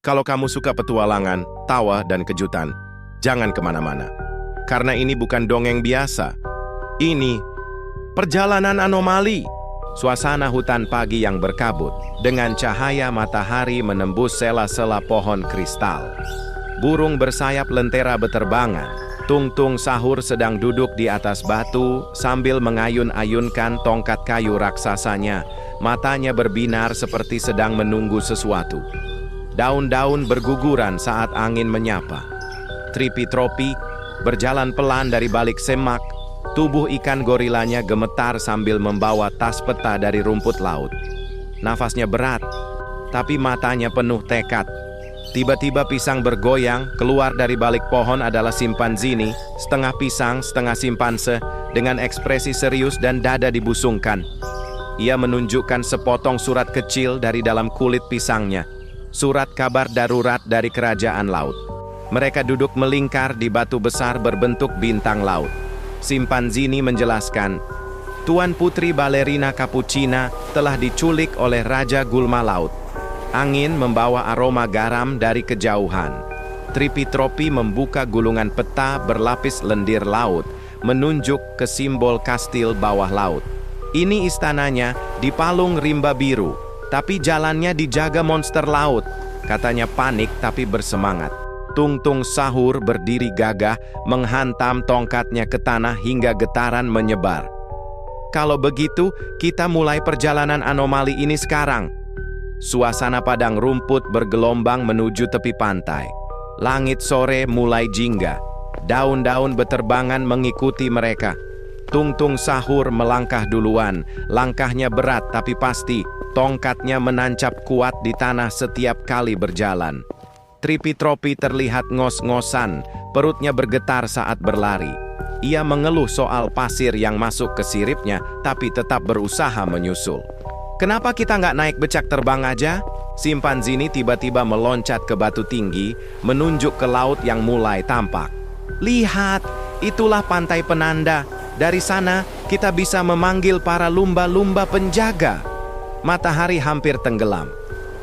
Kalau kamu suka petualangan, tawa, dan kejutan, jangan kemana-mana. Karena ini bukan dongeng biasa. Ini perjalanan anomali. Suasana hutan pagi yang berkabut, dengan cahaya matahari menembus sela-sela pohon kristal. Burung bersayap lentera beterbangan. Tung-tung Sahur sedang duduk di atas batu sambil mengayun-ayunkan tongkat kayu raksasanya. Matanya berbinar seperti sedang menunggu sesuatu. Daun-daun berguguran saat angin menyapa. Tripi-tropi berjalan pelan dari balik semak. Tubuh ikan gorilanya gemetar sambil membawa tas peta dari rumput laut. Nafasnya berat, tapi matanya penuh tekad. Tiba-tiba pisang bergoyang, keluar dari balik pohon adalah simpanzini, setengah pisang, setengah simpanse, dengan ekspresi serius dan dada dibusungkan. Ia menunjukkan sepotong surat kecil dari dalam kulit pisangnya. Surat kabar darurat dari kerajaan laut. Mereka duduk melingkar di batu besar berbentuk bintang laut. Simpanzini menjelaskan, Tuan Putri Balerina Cappuccina telah diculik oleh Raja Gulma Laut. Angin membawa aroma garam dari kejauhan. Tripi-tropi membuka gulungan peta berlapis lendir laut, menunjuk ke simbol kastil bawah laut. Ini istananya di palung rimba biru, tapi jalannya dijaga monster laut. Katanya panik tapi bersemangat. Tung-tung Sahur berdiri gagah, menghantam tongkatnya ke tanah hingga getaran menyebar. Kalau begitu, kita mulai perjalanan anomali ini sekarang. Suasana padang rumput bergelombang menuju tepi pantai. Langit sore mulai jingga. Daun-daun beterbangan mengikuti mereka. Tung-tung Sahur melangkah duluan. Langkahnya berat tapi pasti. Tongkatnya menancap kuat di tanah setiap kali berjalan. Tripi-tropi terlihat ngos-ngosan. Perutnya bergetar saat berlari. Ia mengeluh soal pasir yang masuk ke siripnya, tapi tetap berusaha menyusul. Kenapa kita nggak naik becak terbang aja? Simpanzini tiba-tiba meloncat ke batu tinggi, menunjuk ke laut yang mulai tampak. Lihat, itulah pantai penanda. Dari sana, kita bisa memanggil para lumba-lumba penjaga. Matahari hampir tenggelam.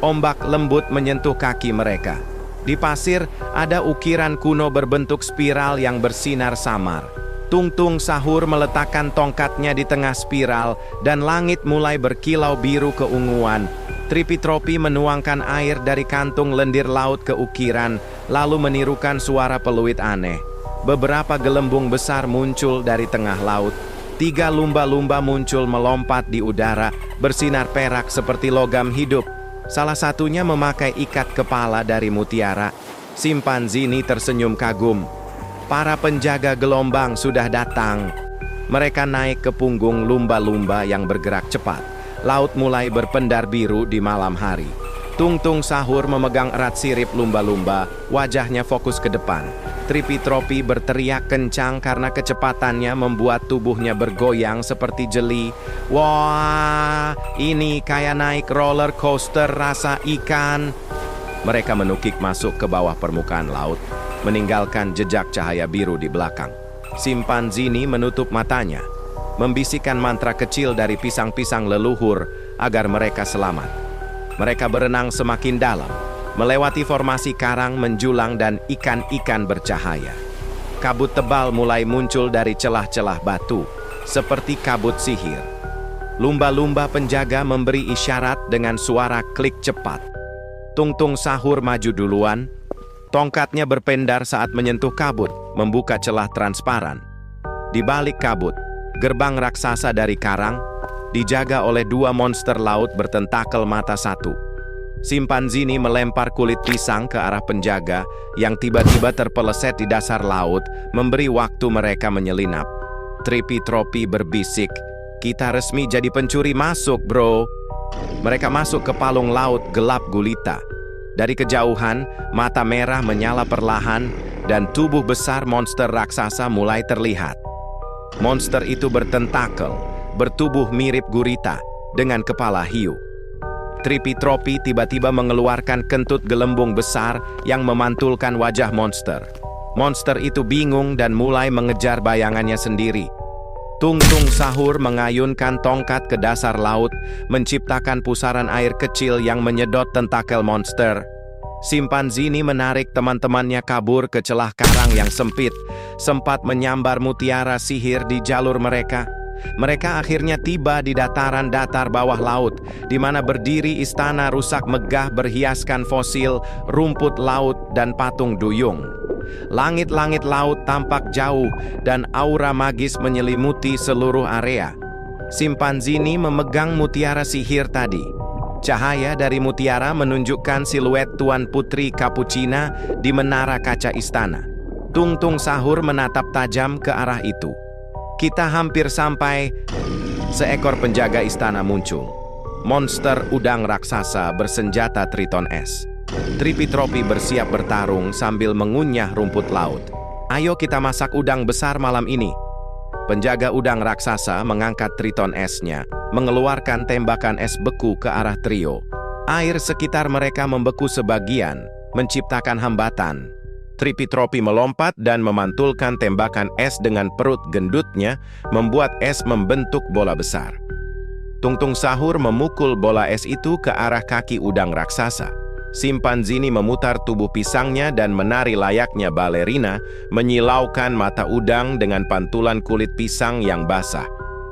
Ombak lembut menyentuh kaki mereka. Di pasir, ada ukiran kuno berbentuk spiral yang bersinar samar. Tung-tung Sahur meletakkan tongkatnya di tengah spiral, dan langit mulai berkilau biru keunguan. Tripi-tropi menuangkan air dari kantung lendir laut ke ukiran, lalu menirukan suara peluit aneh. Beberapa gelembung besar muncul dari tengah laut. 3 lumba-lumba muncul melompat di udara, bersinar perak seperti logam hidup. Salah satunya memakai ikat kepala dari mutiara. Simpanzini tersenyum kagum. Para penjaga gelombang sudah datang. Mereka naik ke punggung lumba-lumba yang bergerak cepat. Laut mulai berpendar biru di malam hari. Tung-tung Sahur memegang erat sirip lumba-lumba, wajahnya fokus ke depan. Tripi-tropi berteriak kencang karena kecepatannya membuat tubuhnya bergoyang seperti jeli. Wah, ini kayak naik roller coaster rasa ikan. Mereka menukik masuk ke bawah permukaan laut, meninggalkan jejak cahaya biru di belakang. Simpanzini menutup matanya, membisikkan mantra kecil dari pisang-pisang leluhur agar mereka selamat. Mereka berenang semakin dalam, melewati formasi karang menjulang dan ikan-ikan bercahaya. Kabut tebal mulai muncul dari celah-celah batu, seperti kabut sihir. Lumba-lumba penjaga memberi isyarat dengan suara klik cepat. Tung-tung Sahur maju duluan. Tongkatnya berpendar saat menyentuh kabut, membuka celah transparan. Di balik kabut, gerbang raksasa dari karang dijaga oleh 2 monster laut bertentakel mata satu. Simpanzini melempar kulit pisang ke arah penjaga yang tiba-tiba terpeleset di dasar laut, memberi waktu mereka menyelinap. Tripi-tropi berbisik, "Kita resmi jadi pencuri masuk, bro." Mereka masuk ke palung laut gelap gulita. Dari kejauhan, mata merah menyala perlahan, dan tubuh besar monster raksasa mulai terlihat. Monster itu bertentakel, bertubuh mirip gurita, dengan kepala hiu. Tripi-tropi tiba-tiba mengeluarkan kentut gelembung besar yang memantulkan wajah monster. Monster itu bingung dan mulai mengejar bayangannya sendiri. Tung-tung Sahur mengayunkan tongkat ke dasar laut, menciptakan pusaran air kecil yang menyedot tentakel monster. Simpanzi ini menarik teman-temannya kabur ke celah karang yang sempit, sempat menyambar mutiara sihir di jalur mereka. Mereka akhirnya tiba di dataran datar bawah laut, di mana berdiri istana rusak megah berhiaskan fosil, rumput laut, dan patung duyung. Langit-langit laut tampak jauh, dan aura magis menyelimuti seluruh area. Simpanzi ini memegang mutiara sihir tadi. Cahaya dari mutiara menunjukkan siluet Tuan Putri Capuchina di menara kaca istana. Tung Tung Sahur menatap tajam ke arah itu. Kita hampir sampai. Seekor penjaga istana muncul. Monster udang raksasa bersenjata triton es. Tripitropi bersiap bertarung sambil mengunyah rumput laut. Ayo kita masak udang besar malam ini. Penjaga udang raksasa mengangkat triton esnya, mengeluarkan tembakan es beku ke arah trio. Air sekitar mereka membeku sebagian, menciptakan hambatan. Tripitropi melompat dan memantulkan tembakan es dengan perut gendutnya, membuat es membentuk bola besar. Tung Tung Sahur memukul bola es itu ke arah kaki udang raksasa. Simpanzi ini memutar tubuh pisangnya dan menari layaknya balerina, menyilaukan mata udang dengan pantulan kulit pisang yang basah.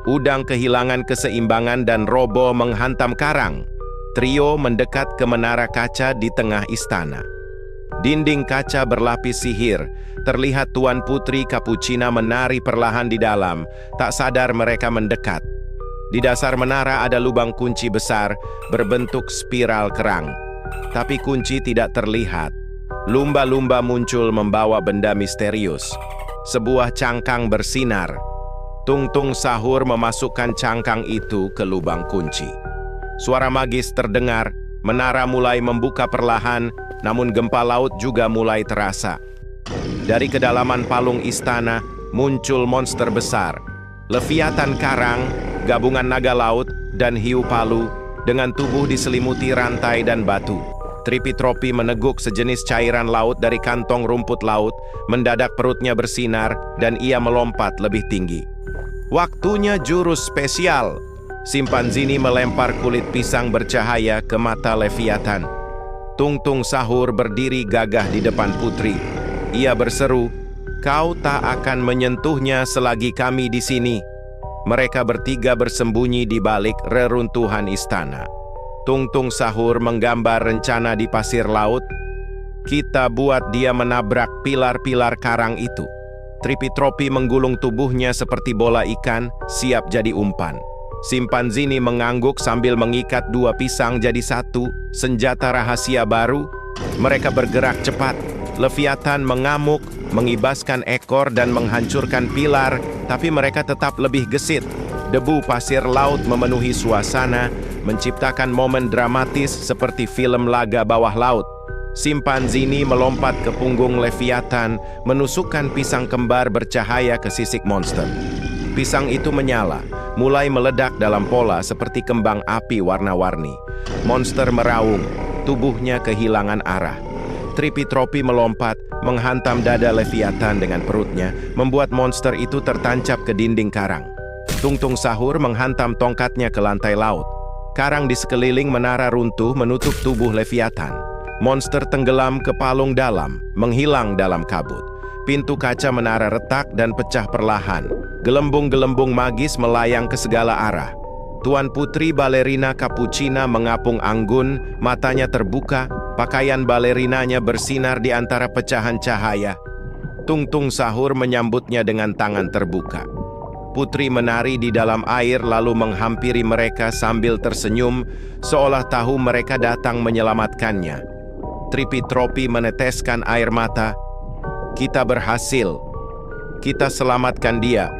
Udang kehilangan keseimbangan dan roboh menghantam karang. Trio mendekat ke menara kaca di tengah istana. Dinding kaca berlapis sihir. Terlihat Tuan Putri Capuchina menari perlahan di dalam. Tak sadar mereka mendekat. Di dasar menara ada lubang kunci besar berbentuk spiral kerang. Tapi kunci tidak terlihat. Lumba-lumba muncul membawa benda misterius. Sebuah cangkang bersinar. Tung Tung Sahur memasukkan cangkang itu ke lubang kunci. Suara magis terdengar, menara mulai membuka perlahan, namun gempa laut juga mulai terasa. Dari kedalaman palung istana, muncul monster besar. Leviatan karang, gabungan naga laut, dan hiu palu, dengan tubuh diselimuti rantai dan batu. Tripitropi meneguk sejenis cairan laut dari kantong rumput laut, mendadak perutnya bersinar, dan ia melompat lebih tinggi. Waktunya jurus spesial. Simpanzi ini melempar kulit pisang bercahaya ke mata Leviatan. Tung Tung Sahur berdiri gagah di depan putri. Ia berseru, "Kau tak akan menyentuhnya selagi kami di sini." Mereka bertiga bersembunyi di balik reruntuhan istana. Tung Tung Sahur menggambar rencana di pasir laut. Kita buat dia menabrak pilar-pilar karang itu. Tripitropi menggulung tubuhnya seperti bola ikan, siap jadi umpan. Simpanzi ini mengangguk sambil mengikat dua pisang jadi satu, senjata rahasia baru. Mereka bergerak cepat. Leviatan mengamuk, mengibaskan ekor dan menghancurkan pilar, tapi mereka tetap lebih gesit. Debu pasir laut memenuhi suasana, menciptakan momen dramatis seperti film laga bawah laut. Simpanzi ini melompat ke punggung Leviatan, menusukkan pisang kembar bercahaya ke sisik monster. Pisang itu menyala, mulai meledak dalam pola seperti kembang api warna-warni. Monster meraung, tubuhnya kehilangan arah. Tripitropi melompat, menghantam dada Leviatan dengan perutnya, membuat monster itu tertancap ke dinding karang. Tung Tung Sahur menghantam tongkatnya ke lantai laut. Karang di sekeliling menara runtuh menutup tubuh Leviatan. Monster tenggelam ke palung dalam, menghilang dalam kabut. Pintu kaca menara retak dan pecah perlahan. Gelembung-gelembung magis melayang ke segala arah. Tuan Putri Balerina Capuchina mengapung anggun, matanya terbuka, pakaian balerinanya bersinar di antara pecahan cahaya. Tung Tung Sahur menyambutnya dengan tangan terbuka. Putri menari di dalam air lalu menghampiri mereka sambil tersenyum, seolah tahu mereka datang menyelamatkannya. Tripitropi meneteskan air mata. Kita berhasil. Kita selamatkan dia.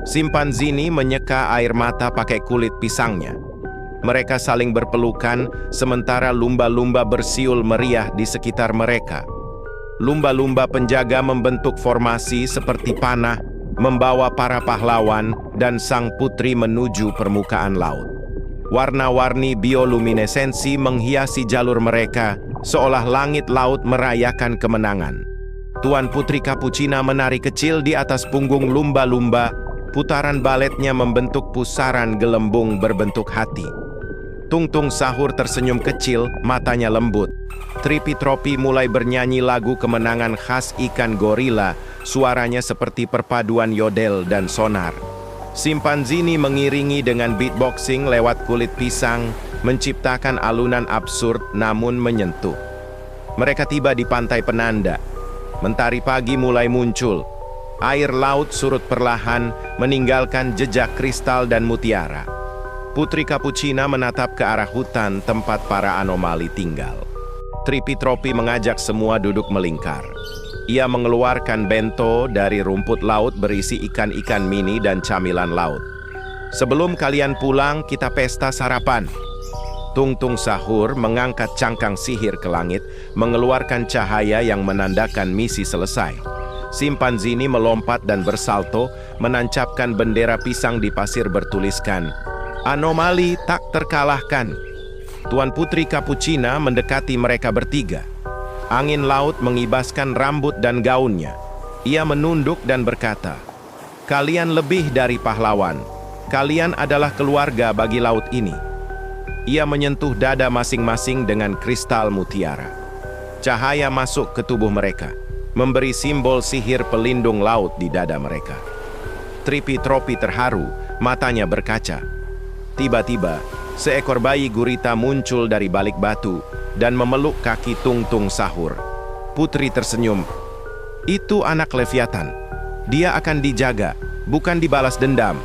Simpanzi ini menyeka air mata pakai kulit pisangnya. Mereka saling berpelukan, sementara lumba-lumba bersiul meriah di sekitar mereka. Lumba-lumba penjaga membentuk formasi seperti panah, membawa para pahlawan dan sang putri menuju permukaan laut. Warna-warni bioluminesensi menghiasi jalur mereka, seolah langit laut merayakan kemenangan. Tuan Putri Capuchina menari kecil di atas punggung lumba-lumba. Putaran baletnya membentuk pusaran gelembung berbentuk hati. Tung Tung Sahur tersenyum kecil, matanya lembut. Trippy Tropi mulai bernyanyi lagu kemenangan khas ikan gorila, suaranya seperti perpaduan yodel dan sonar. Simpanzini mengiringi dengan beatboxing lewat kulit pisang, menciptakan alunan absurd namun menyentuh. Mereka tiba di pantai penanda. Mentari pagi mulai muncul. Air laut surut perlahan, meninggalkan jejak kristal dan mutiara. Putri Capucina menatap ke arah hutan tempat para anomali tinggal. Trippy Tropi mengajak semua duduk melingkar. Ia mengeluarkan bento dari rumput laut berisi ikan-ikan mini dan camilan laut. Sebelum kalian pulang, kita pesta sarapan. Tung Tung Sahur mengangkat cangkang sihir ke langit, mengeluarkan cahaya yang menandakan misi selesai. Simpanzini melompat dan bersalto, menancapkan bendera pisang di pasir bertuliskan, "Anomali tak terkalahkan." Tuan Putri Capucina mendekati mereka bertiga. Angin laut mengibaskan rambut dan gaunnya. Ia menunduk dan berkata, "Kalian lebih dari pahlawan. Kalian adalah keluarga bagi laut ini." Ia menyentuh dada masing-masing dengan kristal mutiara. Cahaya masuk ke tubuh mereka, memberi simbol sihir pelindung laut di dada mereka. Trippy Tropi terharu, matanya berkaca. Tiba-tiba, seekor bayi gurita muncul dari balik batu dan memeluk kaki Tung Tung Sahur. Putri tersenyum. "Itu anak Leviathan. Dia akan dijaga, bukan dibalas dendam."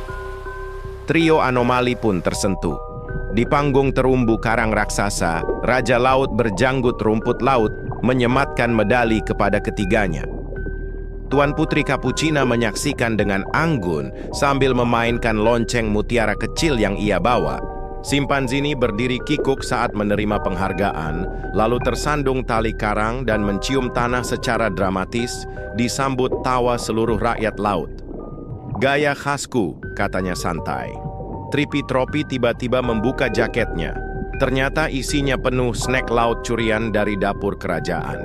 Trio anomali pun tersentuh. Di panggung terumbu karang raksasa, Raja Laut berjanggut rumput laut, menyematkan medali kepada ketiganya. Tuan Putri Capucina menyaksikan dengan anggun sambil memainkan lonceng mutiara kecil yang ia bawa. Simpanzini berdiri kikuk saat menerima penghargaan, lalu tersandung tali karang dan mencium tanah secara dramatis, disambut tawa seluruh rakyat laut. "Gaya khasku," katanya santai. Trippy Tropi tiba-tiba membuka jaketnya. Ternyata isinya penuh snack laut curian dari dapur kerajaan.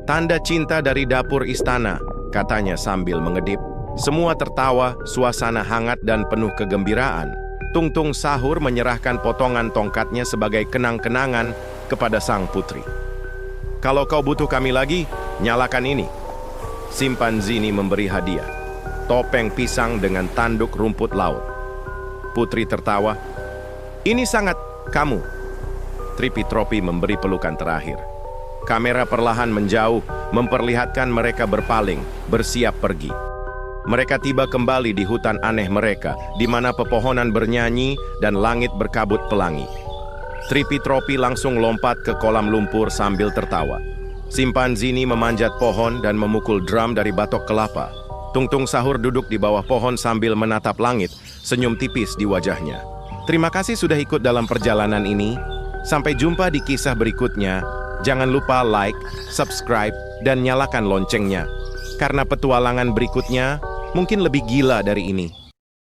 "Tanda cinta dari dapur istana," katanya sambil mengedip. Semua tertawa, suasana hangat dan penuh kegembiraan. Tung Tung Sahur menyerahkan potongan tongkatnya sebagai kenang-kenangan kepada sang putri. "Kalau kau butuh kami lagi, nyalakan ini." Simpanzini memberi hadiah, topeng pisang dengan tanduk rumput laut. Putri tertawa. "Ini sangat kamu." Trippy Tropi memberi pelukan terakhir. Kamera perlahan menjauh, memperlihatkan mereka berpaling, bersiap pergi. Mereka tiba kembali di hutan aneh mereka, di mana pepohonan bernyanyi dan langit berkabut pelangi. Trippy Tropi langsung lompat ke kolam lumpur sambil tertawa. Simpanzini memanjat pohon dan memukul drum dari batok kelapa. Tung Tung Sahur duduk di bawah pohon sambil menatap langit, senyum tipis di wajahnya. Terima kasih sudah ikut dalam perjalanan ini. Sampai jumpa di kisah berikutnya. Jangan lupa like, subscribe, dan nyalakan loncengnya. Karena petualangan berikutnya mungkin lebih gila dari ini.